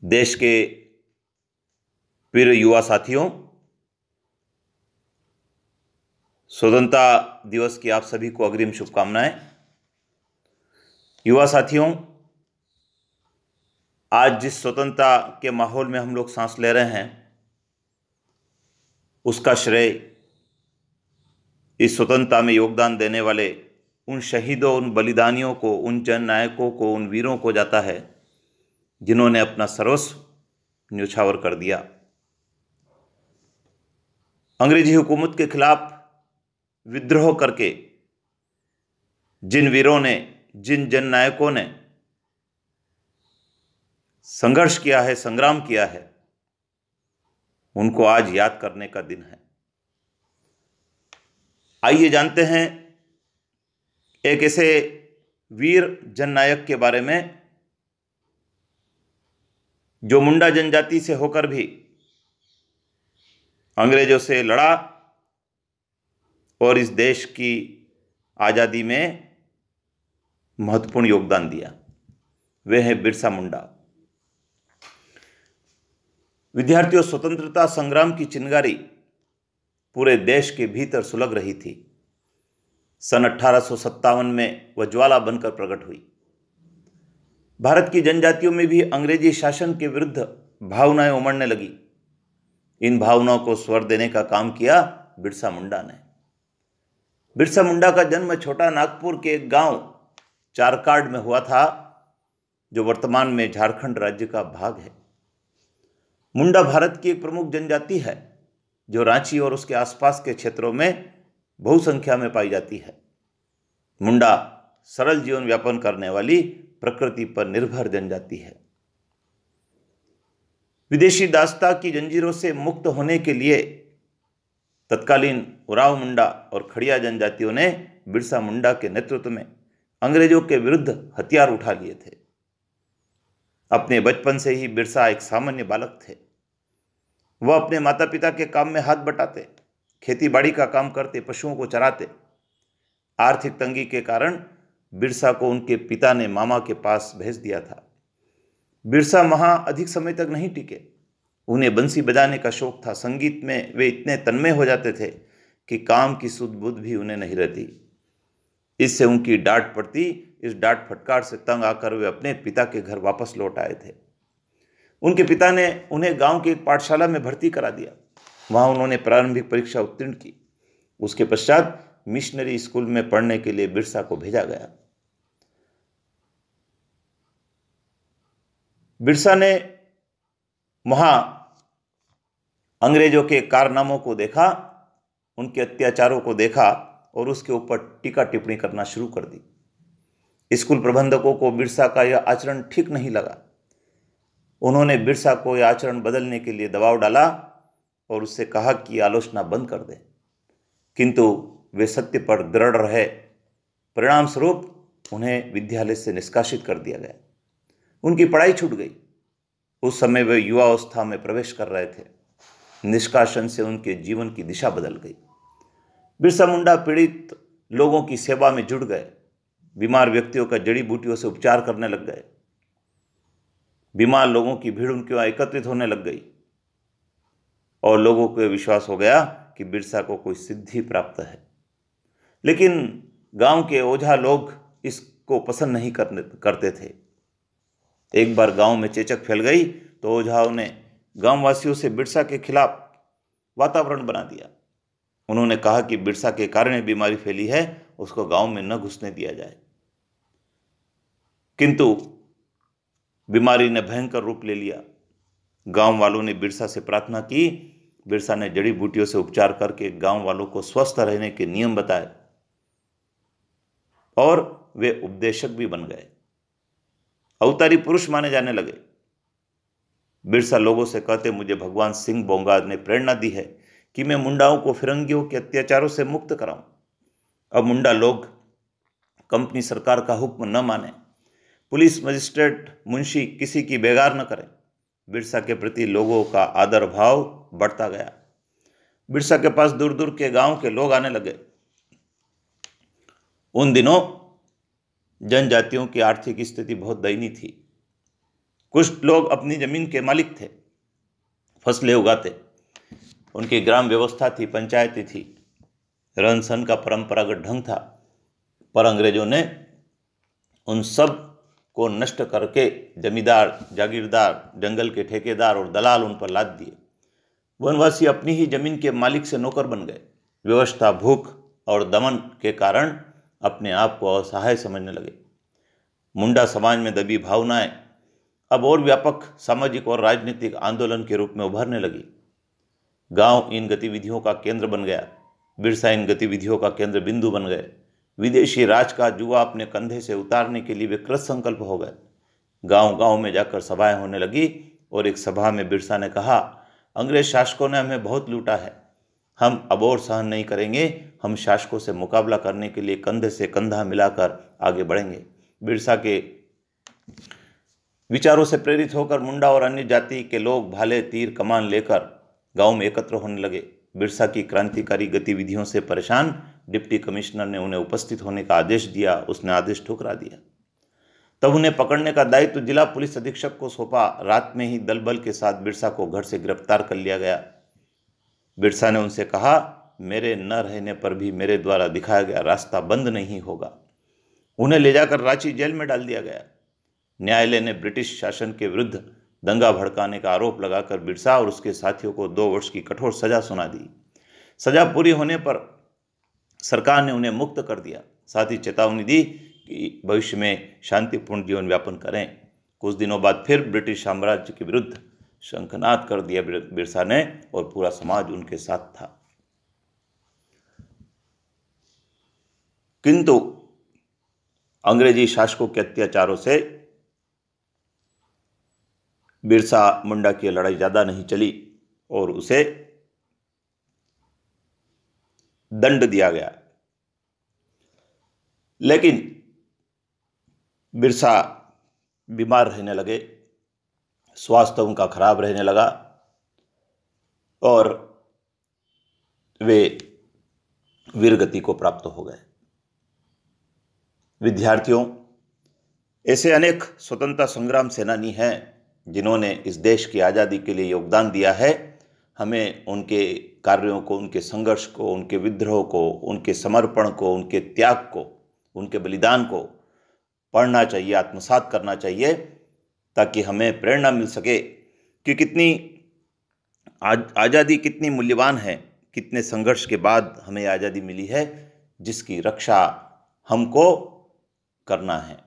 देश के प्रिय युवा साथियों, स्वतंत्रता दिवस की आप सभी को अग्रिम शुभकामनाएं। युवा साथियों, आज जिस स्वतंत्रता के माहौल में हम लोग सांस ले रहे हैं, उसका श्रेय इस स्वतंत्रता में योगदान देने वाले उन शहीदों, उन बलिदानियों को, उन जननायकों को, उन वीरों को जाता है जिन्होंने अपना सर्वस्व न्यौछावर कर दिया। अंग्रेजी हुकूमत के खिलाफ विद्रोह करके जिन वीरों ने, जिन जननायकों ने संघर्ष किया है, संग्राम किया है, उनको आज याद करने का दिन है। आइए जानते हैं एक ऐसे वीर जननायक के बारे में जो मुंडा जनजाति से होकर भी अंग्रेजों से लड़ा और इस देश की आज़ादी में महत्वपूर्ण योगदान दिया। वे हैं बिरसा मुंडा। विद्यार्थियों, स्वतंत्रता संग्राम की चिंगारी पूरे देश के भीतर सुलग रही थी। सन 1857 में वह ज्वाला बनकर प्रकट हुई। भारत की जनजातियों में भी अंग्रेजी शासन के विरुद्ध भावनाएं उमड़ने लगी। इन भावनाओं को स्वर देने का काम किया बिरसा मुंडा ने। बिरसा मुंडा का जन्म छोटा नागपुर के एक गांव चारकाड़ में हुआ था, जो वर्तमान में झारखंड राज्य का भाग है। मुंडा भारत की एक प्रमुख जनजाति है जो रांची और उसके आसपास के क्षेत्रों में बहुसंख्या में पाई जाती है। मुंडा सरल जीवन यापन करने वाली, प्रकृति पर निर्भर जनजाति है। विदेशी दासता की जंजीरों से मुक्त होने के लिए तत्कालीन उरांव मुंडा और खड़िया जनजातियों ने बिरसा मुंडा के नेतृत्व में अंग्रेजों के विरुद्ध हथियार उठा लिए थे। अपने बचपन से ही बिरसा एक सामान्य बालक थे। वह अपने माता पिता के काम में हाथ बटाते, खेती बाड़ी का काम करते, पशुओं को चराते। आर्थिक तंगी के कारण बिरसा को उनके पिता ने मामा के पास भेज दिया था। बिरसा वहां अधिक समय तक नहीं टिके। उन्हें बंसी बजाने का शौक था। संगीत में वे इतने तन्मय हो जाते थे कि काम की सुध बुध भी उन्हें नहीं रहती। इससे उनकी डांट पड़ती। इस डांट फटकार से तंग आकर वे अपने पिता के घर वापस लौट आए थे। उनके पिता ने उन्हें गांव की एक पाठशाला में भर्ती करा दिया। वहां उन्होंने प्रारंभिक परीक्षा उत्तीर्ण की। उसके पश्चात मिशनरी स्कूल में पढ़ने के लिए बिरसा को भेजा गया। बिरसा ने वहां अंग्रेजों के कारनामों को देखा, उनके अत्याचारों को देखा और उसके ऊपर टीका टिप्पणी करना शुरू कर दी। स्कूल प्रबंधकों को बिरसा का यह आचरण ठीक नहीं लगा। उन्होंने बिरसा को यह आचरण बदलने के लिए दबाव डाला और उससे कहा कि आलोचना बंद कर दे, किंतु वे सत्य पर दृढ़ रहे। परिणाम स्वरूप उन्हें विद्यालय से निष्कासित कर दिया गया। उनकी पढ़ाई छूट गई। उस समय वे युवावस्था में प्रवेश कर रहे थे। निष्कासन से उनके जीवन की दिशा बदल गई। बिरसा मुंडा पीड़ित लोगों की सेवा में जुट गए। बीमार व्यक्तियों का जड़ी बूटियों से उपचार करने लग गए। बीमार लोगों की भीड़ उनके वहां एकत्रित होने लग गई और लोगों को विश्वास हो गया कि बिरसा को कोई सिद्धि प्राप्त है। लेकिन गांव के ओझा लोग इसको पसंद नहीं करते थे। एक बार गांव में चेचक फैल गई तो ओझाओं ने गांववासियों से बिरसा के खिलाफ वातावरण बना दिया। उन्होंने कहा कि बिरसा के कारण बीमारी फैली है, उसको गांव में न घुसने दिया जाए। किंतु बीमारी ने भयंकर रूप ले लिया। गांव वालों ने बिरसा से प्रार्थना की। बिरसा ने जड़ी बूटियों से उपचार करके गांव वालों को स्वस्थ रहने के नियम बताए और वे उपदेशक भी बन गए। अवतारी पुरुष माने जाने लगे। बिरसा लोगों से कहते, मुझे भगवान सिंह बोंगा ने प्रेरणा दी है कि मैं मुंडाओं को फिरंगियों के अत्याचारों से मुक्त कराऊं। अब मुंडा लोग कंपनी सरकार का हुक्म न माने, पुलिस, मजिस्ट्रेट, मुंशी किसी की बेगार न करें। बिरसा के प्रति लोगों का आदर भाव बढ़ता गया। बिरसा के पास दूर दूर के गांव के लोग आने लगे। उन दिनों जनजातियों की आर्थिक स्थिति बहुत दयनीय थी। कुछ लोग अपनी जमीन के मालिक थे, फसलें उगाते, उनकी ग्राम व्यवस्था थी, पंचायती थी, रहन सहन का परंपरागत ढंग था, पर अंग्रेजों ने उन सब को नष्ट करके जमींदार, जागीरदार, जंगल के ठेकेदार और दलाल उन पर लाद दिए। वनवासी अपनी ही जमीन के मालिक से नौकर बन गए। व्यवस्था, भूख और दमन के कारण अपने आप को असहाय समझने लगे। मुंडा समाज में दबी भावनाएं अब और व्यापक सामाजिक और राजनीतिक आंदोलन के रूप में उभरने लगी। गांव इन गतिविधियों का केंद्र बन गया। बिरसा इन गतिविधियों का केंद्र बिंदु बन गए। विदेशी राज का जुआ अपने कंधे से उतारने के लिए वे कृत संकल्प हो गए। गांव गांव में जाकर सभाएं होने लगी और एक सभा में बिरसा ने कहा, अंग्रेज शासकों ने हमें बहुत लूटा है, हम अब और सहन नहीं करेंगे, हम शासकों से मुकाबला करने के लिए कंधे से कंधा मिलाकर आगे बढ़ेंगे। बिरसा के विचारों से प्रेरित होकर मुंडा और अन्य जाति के लोग भाले, तीर, कमान लेकर गांव में एकत्र होने लगे। बिरसा की क्रांतिकारी गतिविधियों से परेशान डिप्टी कमिश्नर ने उन्हें उपस्थित होने का आदेश दिया। उसने आदेश ठुकरा दिया। तब उन्हें पकड़ने का दायित्व जिला पुलिस अधीक्षक को सौंपा। रात में ही दल बल के साथ बिरसा को घर से गिरफ्तार कर लिया गया। बिरसा ने उनसे कहा, मेरे न रहने पर भी मेरे द्वारा दिखाया गया रास्ता बंद नहीं होगा। उन्हें ले जाकर रांची जेल में डाल दिया गया। न्यायालय ने ब्रिटिश शासन के विरुद्ध दंगा भड़काने का आरोप लगाकर बिरसा और उसके साथियों को 2 वर्ष की कठोर सजा सुना दी। सजा पूरी होने पर सरकार ने उन्हें मुक्त कर दिया। साथ ही चेतावनी दी कि भविष्य में शांतिपूर्ण जीवन यापन करें। कुछ दिनों बाद फिर ब्रिटिश साम्राज्य के विरुद्ध शंखनाद कर दिया बिरसा ने और पूरा समाज उनके साथ था। किंतु अंग्रेजी शासकों के अत्याचारों से बिरसा मुंडा की लड़ाई ज्यादा नहीं चली और उसे दंड दिया गया। लेकिन बिरसा बीमार रहने लगे, स्वास्थ्य उनका खराब रहने लगा और वे वीरगति को प्राप्त हो गए। विद्यार्थियों, ऐसे अनेक स्वतंत्रता संग्राम सेनानी हैं जिन्होंने इस देश की आज़ादी के लिए योगदान दिया है। हमें उनके कार्यों को, उनके संघर्ष को, उनके विद्रोह को, उनके समर्पण को, उनके त्याग को, उनके बलिदान को पढ़ना चाहिए, आत्मसात करना चाहिए, ताकि हमें प्रेरणा मिल सके कि कितनी आज़ादी कितनी मूल्यवान है, कितने संघर्ष के बाद हमें आज़ादी मिली है, जिसकी रक्षा हमको करना है।